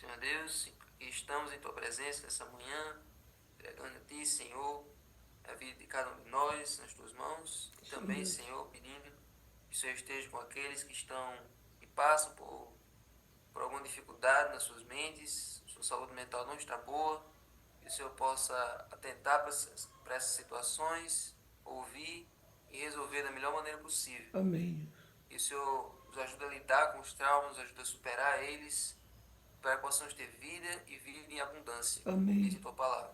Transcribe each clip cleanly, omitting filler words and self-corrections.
Senhor Deus, que estamos em Tua presença nessa manhã, entregando a Ti, Senhor, a vida de cada um de nós nas Tuas mãos. E Sim, também, Deus. Senhor, pedindo que o Senhor esteja com aqueles que e passam por alguma dificuldade nas suas mentes, sua saúde mental não está boa, que o Senhor possa atentar para essas situações, ouvir e resolver da melhor maneira possível. Amém. Que o Senhor nos ajude a lidar com os traumas, nos ajude a superar eles, para que possamos ter vida e vida em abundância, como diz Amém. em Tua palavra.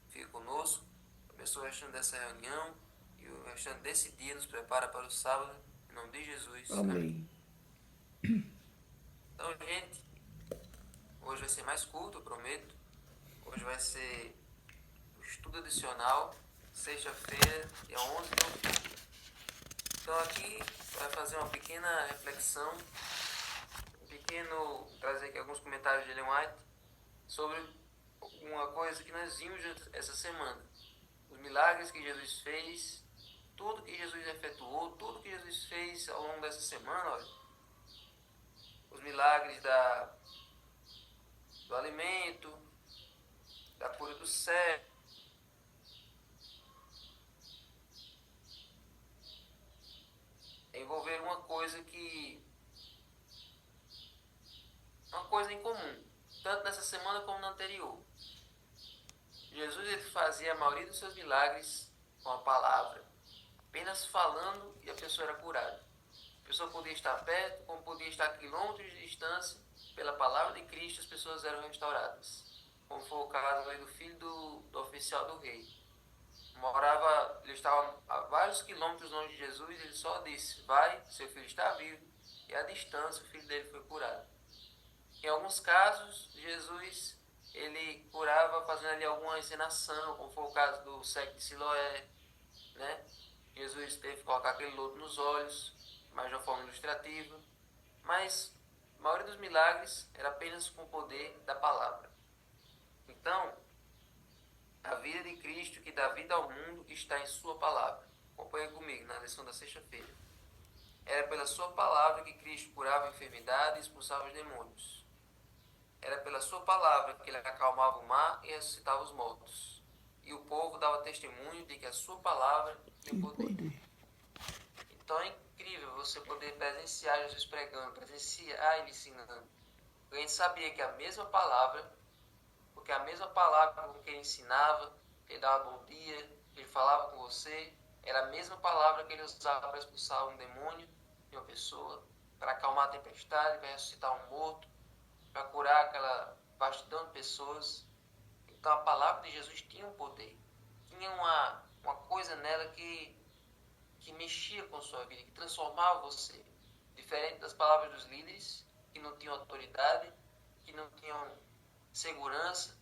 Fique conosco, abençoe o restante dessa reunião e o restante desse dia nos prepara para o sábado, em nome de Jesus. Amém. Amém. Então, gente, hoje vai ser mais curto, eu prometo. Hoje vai ser o estudo adicional, sexta-feira, dia 11 de outubro. Então, aqui vai fazer uma pequena reflexão, trazer aqui alguns comentários de Ellen White sobre uma coisa que nós vimos essa semana. Os milagres que Jesus fez, tudo que Jesus efetuou, tudo que Jesus fez ao longo dessa semana, olha, os milagres do alimento, da cura do cego, envolver uma coisa em comum, tanto nessa semana como na anterior. Jesus ele fazia a maioria dos seus milagres com a palavra, apenas falando e a pessoa era curada. A pessoa podia estar perto, como podia estar a quilômetros de distância, pela palavra de Cristo as pessoas eram restauradas. Como foi o caso do filho do oficial do rei. Ele estava a vários quilômetros longe de Jesus, e ele só disse: vai, seu filho está vivo. E à distância o filho dele foi curado. Em alguns casos, Jesus ele curava fazendo ali alguma encenação, como foi o caso do cego de Siloé, né? Jesus teve que colocar aquele lodo nos olhos, mas de uma forma ilustrativa. Mas a maioria dos milagres era apenas com o poder da palavra. Então, a vida de Cristo que dá vida ao mundo está em sua palavra. Acompanhe comigo na lição da sexta-feira. Era pela sua palavra que Cristo curava a enfermidade e expulsava os demônios. Era pela sua palavra que ele acalmava o mar e ressuscitava os mortos. E o povo dava testemunho de que a sua palavra tinha Tem poder. poder. Então é incrível você poder presenciar Jesus pregando, presenciar ele ensinando. A gente sabia que a mesma palavra, porque a mesma palavra com que ele ensinava, ele dava bom dia, ele falava com você, era a mesma palavra que ele usava para expulsar um demônio de uma pessoa, para acalmar a tempestade, para ressuscitar um morto, para curar aquela vastidão de pessoas. Então a palavra de Jesus tinha um poder, tinha uma coisa nela que mexia com a sua vida, que transformava você. Diferente das palavras dos líderes, que não tinham autoridade, que não tinham segurança,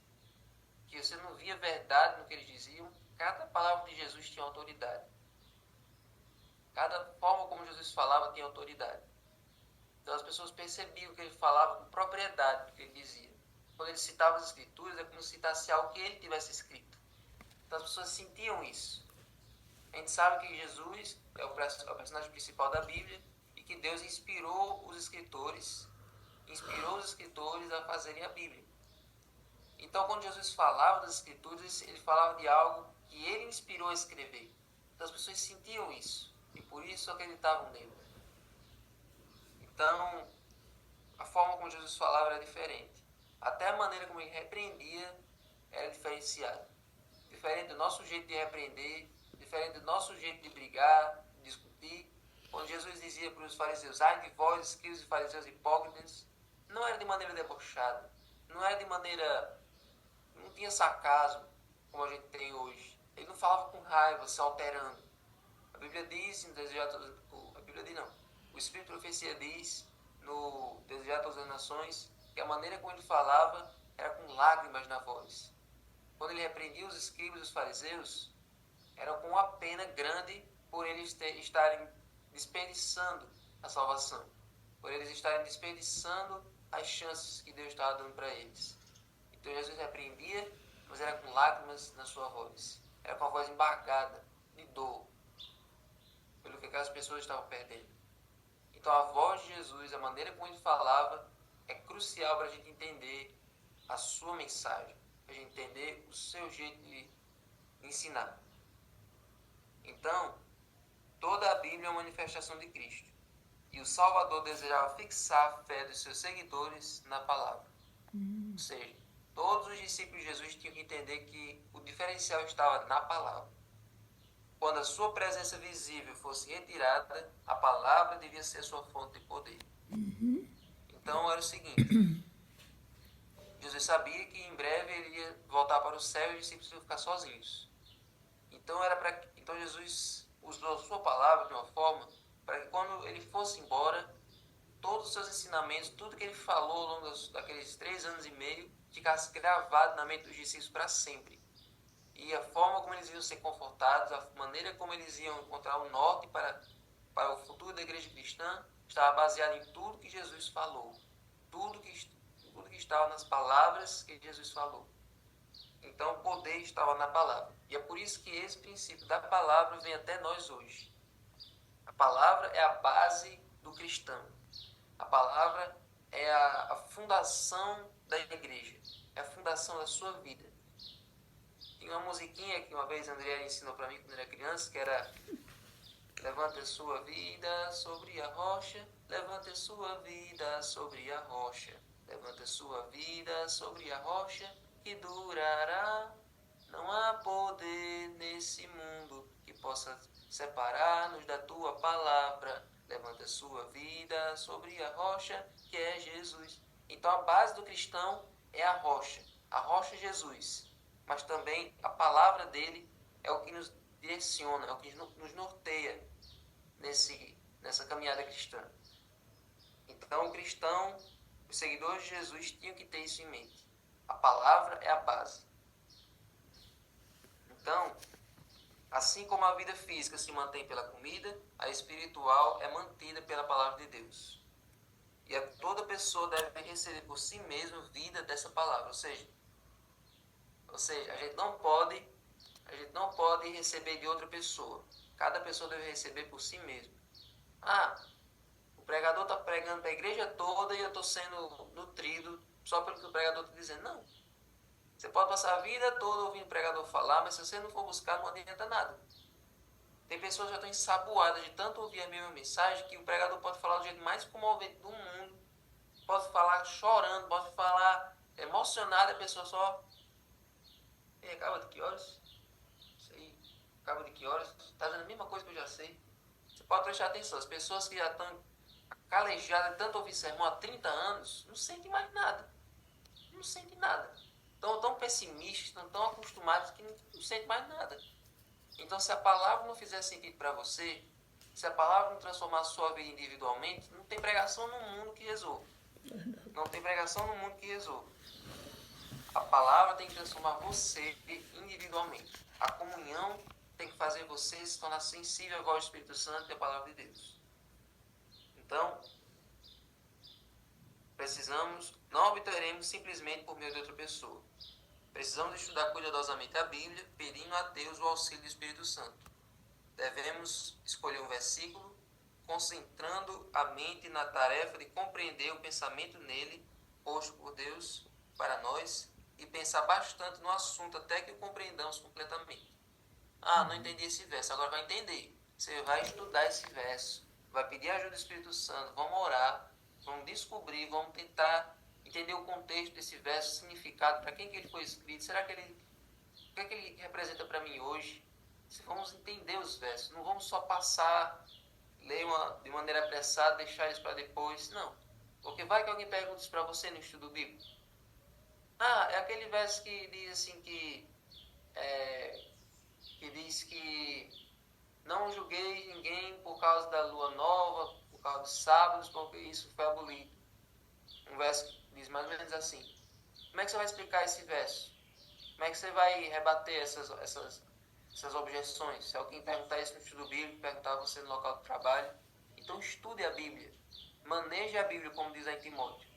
que você não via verdade no que eles diziam, cada palavra de Jesus tinha autoridade. Cada forma como Jesus falava tinha autoridade. Então as pessoas percebiam que ele falava com propriedade do que ele dizia. Quando ele citava as escrituras, é como se citasse algo que ele tivesse escrito. Então as pessoas sentiam isso. A gente sabe que Jesus é o personagem principal da Bíblia e que Deus inspirou os escritores a fazerem a Bíblia. Então, quando Jesus falava das escrituras, ele falava de algo que ele inspirou a escrever. Então, as pessoas sentiam isso e por isso acreditavam nele. Então, a forma como Jesus falava era diferente. Até a maneira como ele repreendia era diferenciada. Diferente do nosso jeito de repreender, diferente do nosso jeito de brigar, de discutir. Quando Jesus dizia para os fariseus: ai de vós, escribas e fariseus hipócritas, não era de maneira debochada, não era de maneira... não tinha sarcasmo, como a gente tem hoje. Ele não falava com raiva, se alterando. A Bíblia diz, a Bíblia diz não, o Espírito de Profecia diz, no Desejar Todas as Nações, que a maneira como ele falava era com lágrimas na voz. Quando ele repreendia os escribas e os fariseus, era com uma pena grande por eles estarem desperdiçando a salvação, por eles estarem desperdiçando as chances que Deus estava dando para eles. Então Jesus repreendia, mas era com lágrimas na sua voz, era com a voz embargada de dor, pelo que aquelas pessoas estavam perdendo. Então a voz de Jesus, a maneira como ele falava, é crucial para a gente entender a sua mensagem, para a gente entender o seu jeito de ensinar. Então, toda a Bíblia é uma manifestação de Cristo. E o Salvador desejava fixar a fé dos seus seguidores na palavra. Ou seja, todos os discípulos de Jesus tinham que entender que o diferencial estava na palavra. Quando a sua presença visível fosse retirada, a palavra devia ser sua fonte de poder. Então era o seguinte, Jesus sabia que em breve ele ia voltar para o céu e os discípulos iam ficar sozinhos. Então Jesus usou a sua palavra de uma forma para que quando ele fosse embora, todos os seus ensinamentos, tudo que ele falou ao longo daqueles 3 anos e meio, ficasse gravado na mente dos discípulos para sempre. E a forma como eles iam ser confortados, a maneira como eles iam encontrar o norte para o futuro da igreja cristã, estava baseada em tudo que Jesus falou. Tudo que estava nas palavras que Jesus falou. Então o poder estava na palavra. E é por isso que esse princípio da palavra vem até nós hoje. A palavra é a base do cristão. A palavra é a fundação da igreja. É a fundação da sua vida. Tem uma musiquinha que uma vez a André ensinou para mim quando eu era criança, que era: levante a sua vida sobre a rocha, levante a sua vida sobre a rocha, levante a sua vida sobre a rocha, que durará. Não há poder nesse mundo que possa separar-nos da tua palavra. Levante a sua vida sobre a rocha, que é Jesus. Então a base do cristão é a rocha Jesus. Mas também a palavra dele é o que nos direciona, é o que nos norteia nessa caminhada cristã. Então o cristão, os seguidores de Jesus tinham que ter isso em mente. A palavra é a base. Então, assim como a vida física se mantém pela comida, a espiritual é mantida pela palavra de Deus. E toda pessoa deve receber por si mesma vida dessa palavra. Ou seja, a gente não pode receber de outra pessoa. Cada pessoa deve receber por si mesma. O pregador está pregando para a igreja toda e eu estou sendo nutrido só pelo que o pregador está dizendo. Não. Você pode passar a vida toda ouvindo o pregador falar, mas se você não for buscar, não adianta nada. Tem pessoas que já estão ensaboadas de tanto ouvir a mesma mensagem que o pregador pode falar do jeito mais comovente do mundo, pode falar chorando, pode falar emocionado, a pessoa só... acaba de que horas? Isso aí, acaba de que horas? Está dizendo a mesma coisa que eu já sei. Você pode prestar atenção, as pessoas que já estão calejadas de tanto ouvir sermão há 30 anos, não sentem mais nada. Não sentem nada. Estão tão pessimistas, estão tão acostumados que não sentem mais nada. Então, se a palavra não fizer sentido para você, se a palavra não transformar a sua vida individualmente, não tem pregação no mundo que resolva. Não tem pregação no mundo que resolva. A palavra tem que transformar você individualmente. A comunhão tem que fazer você se tornar sensível à voz do Espírito Santo e à palavra de Deus. Então, não obteremos simplesmente por meio de outra pessoa. Precisamos estudar cuidadosamente a Bíblia, pedindo a Deus o auxílio do Espírito Santo. Devemos escolher um versículo, concentrando a mente na tarefa de compreender o pensamento nele, posto por Deus para nós, e pensar bastante no assunto até que o compreendamos completamente. Não entendi esse verso, agora vai entender. Você vai estudar esse verso, vai pedir a ajuda do Espírito Santo, vamos orar, vamos descobrir, vamos tentar entender o contexto desse verso, o significado, para quem que ele foi escrito, o que é que ele representa para mim hoje. Vamos entender os versos, não vamos só passar, ler de maneira apressada, deixar isso para depois, não. Porque vai que alguém pergunta isso para você no estudo bíblico. É aquele verso que diz assim que diz que não julguei ninguém por causa da lua nova, por causa dos sábados, porque isso foi abolido. Um verso que diz mais ou menos assim. Como é que você vai explicar esse verso? Como é que você vai rebater essas objeções? Se alguém perguntar isso no estudo bíblico, perguntar a você no local de trabalho, então estude a Bíblia. Maneje a Bíblia, como diz aí Timóteo.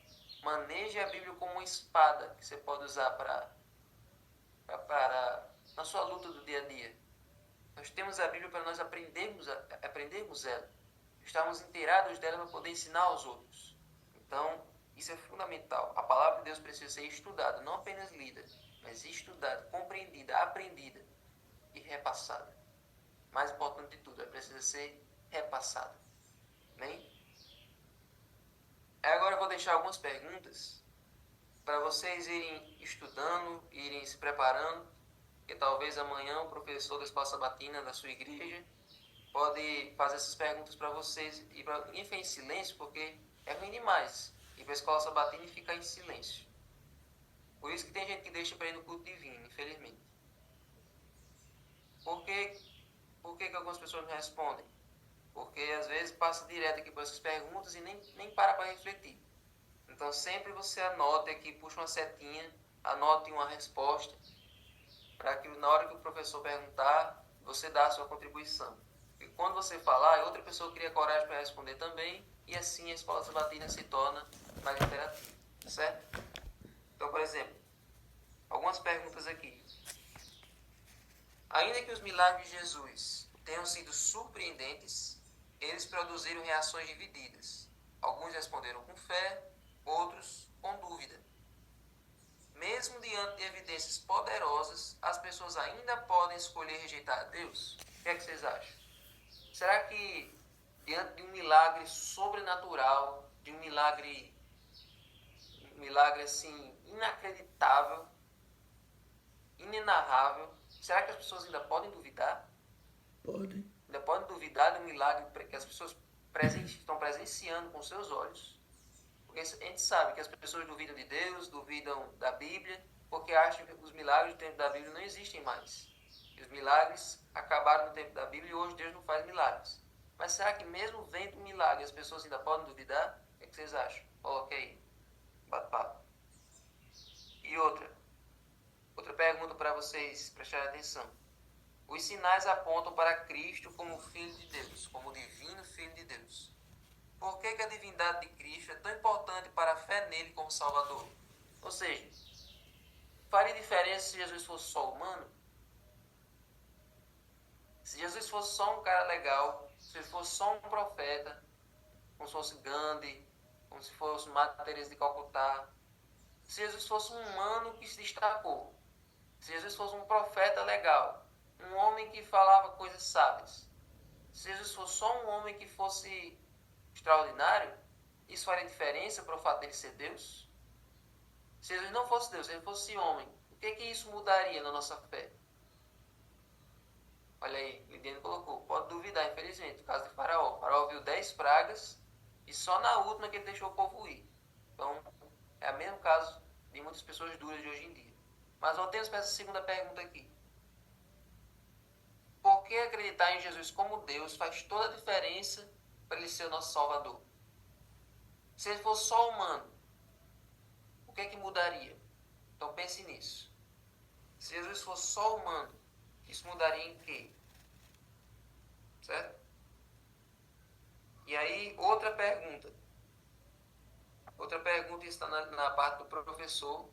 Maneje a Bíblia como uma espada que você pode usar na sua luta do dia a dia. Nós temos a Bíblia para nós aprendermos ela. Estarmos inteirados dela para poder ensinar aos outros. Então, Isso é fundamental. A palavra de Deus precisa ser estudada, não apenas lida, mas estudada, compreendida, aprendida e repassada. Mais importante de tudo, ela precisa ser repassada. Amém? Agora eu vou deixar algumas perguntas para vocês irem estudando, irem se preparando, que talvez amanhã o professor da escola sabatina da sua igreja pode fazer essas perguntas para vocês e para ninguém ficar em silêncio, porque é ruim demais ir para a escola sabatina e ficar em silêncio. Por isso que tem gente que deixa para ir no culto divino, infelizmente. Por que algumas pessoas não respondem? Porque às vezes passa direto aqui por essas perguntas e nem para refletir. Então sempre você anote aqui, puxa uma setinha, anote uma resposta, para que na hora que o professor perguntar, você dá a sua contribuição. E quando você falar, outra pessoa cria coragem para responder também, e assim a escola sabatina se torna mais interativa, certo? Então, por exemplo, algumas perguntas aqui. Ainda que os milagres de Jesus tenham sido surpreendentes, eles produziram reações divididas. Alguns responderam com fé, outros com dúvida. Mesmo diante de evidências poderosas, as pessoas ainda podem escolher rejeitar a Deus? O que é que vocês acham? Será que diante de um milagre sobrenatural, de um milagre assim inacreditável, inenarrável, será que as pessoas ainda podem duvidar? Podem. Ainda podem duvidar de um milagre que as pessoas estão presenciando com seus olhos? Porque a gente sabe que as pessoas duvidam de Deus, duvidam da Bíblia, porque acham que os milagres do tempo da Bíblia não existem mais. E os milagres acabaram no tempo da Bíblia e hoje Deus não faz milagres. Mas será que mesmo vendo um milagre as pessoas ainda podem duvidar? O que é que vocês acham? Coloque aí. Bate-papo. E outra pergunta para vocês prestarem atenção. Os sinais apontam para Cristo como Filho de Deus, como Divino Filho de Deus. Por que a divindade de Cristo é tão importante para a fé nele como Salvador? Ou seja, faria diferença se Jesus fosse só humano? Se Jesus fosse só um cara legal, se ele fosse só um profeta, como se fosse Gandhi, como se fosse Madre Teresa de Calcutá, se Jesus fosse um humano que se destacou, se Jesus fosse um profeta legal, um homem que falava coisas sábias, se Jesus fosse só um homem que fosse extraordinário, isso faria diferença para o fato dele ser Deus? Se Jesus não fosse Deus, se ele fosse homem, o que isso mudaria na nossa fé? Olha aí, Lidiane colocou, pode duvidar, infelizmente, o caso de Faraó. O Faraó viu 10 pragas e só na última que ele deixou o povo ir. Então, é o mesmo caso de muitas pessoas duras de hoje em dia. Mas voltemos para essa segunda pergunta aqui. Por que acreditar em Jesus como Deus faz toda a diferença para ele ser o nosso Salvador? Se ele fosse só humano, o que mudaria? Então pense nisso. Se Jesus fosse só humano, isso mudaria em quê? Certo? E aí, outra pergunta. Outra pergunta está na parte do professor.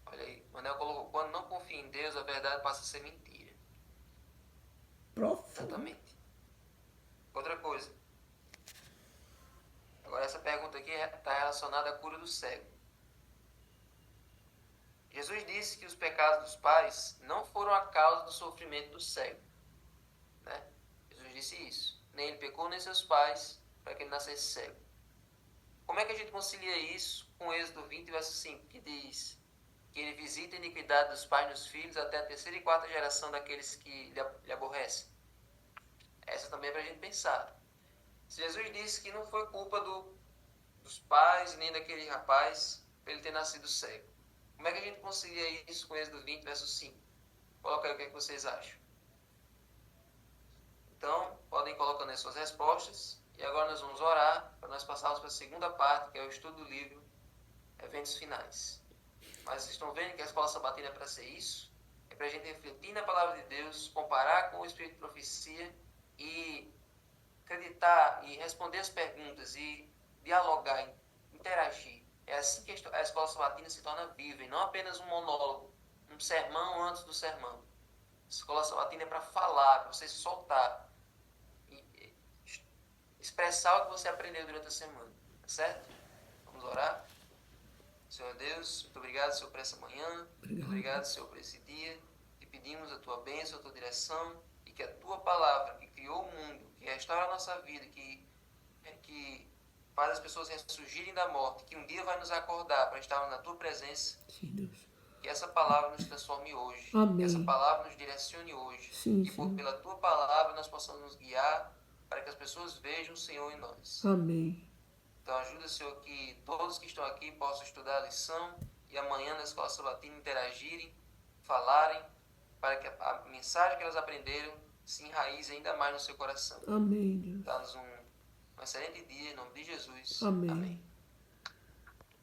Olha aí, Manel colocou, quando não confia em Deus, a verdade passa a ser mentira. Profundo. Exatamente. Outra coisa. Agora essa pergunta aqui está relacionada à cura do cego. Jesus disse que os pecados dos pais não foram a causa do sofrimento do cego. Né? Jesus disse isso. Nem ele pecou, nem seus pais, para que ele nascesse cego. Como é que a gente concilia isso com Êxodo 20, verso 5, que diz que ele visita a iniquidade dos pais nos filhos até a terceira e quarta geração daqueles que lhe aborrecem? Essa também é para a gente pensar. Se Jesus disse que não foi culpa dos pais nem daquele rapaz para ele ter nascido cego, como é que a gente concilia isso com Êxodo 20, verso 5? Coloca aí o que, vocês acham. Então, podem ir colocando as suas respostas. E agora nós vamos orar para nós passarmos para a segunda parte, que é o estudo do livro Eventos Finais. Mas vocês estão vendo que a escola sabatina é para ser isso? É para a gente refletir na palavra de Deus, comparar com o Espírito de Profecia e acreditar e responder as perguntas e dialogar, interagir. É assim que a escola sabatina se torna viva e não apenas um monólogo, um sermão antes do sermão. A escola sabatina é para falar, para você soltar, expressar o que você aprendeu durante a semana, certo? Vamos Vamos orar? Senhor Deus, muito obrigado, Senhor, por essa manhã. Muito obrigado, Senhor, por esse dia. Te pedimos a tua bênção, a tua direção e que a tua palavra, que criou o mundo, que restaura a nossa vida, que faz as pessoas ressurgirem da morte, que um dia vai nos acordar para estarmos na tua presença. Sim, Deus. Que essa palavra nos transforme hoje. Amém. Que essa palavra nos direcione hoje. Sim, e Senhor. pela tua palavra nós possamos nos guiar para que as pessoas vejam o Senhor em nós. Amém. Então ajuda, Senhor, que todos que estão aqui possam estudar a lição e amanhã na escola sabatina interagirem, falarem, para que a mensagem que elas aprenderam se enraize ainda mais no seu coração. Amém, Deus. Dá-nos um excelente dia, em nome de Jesus. Amém. Amém.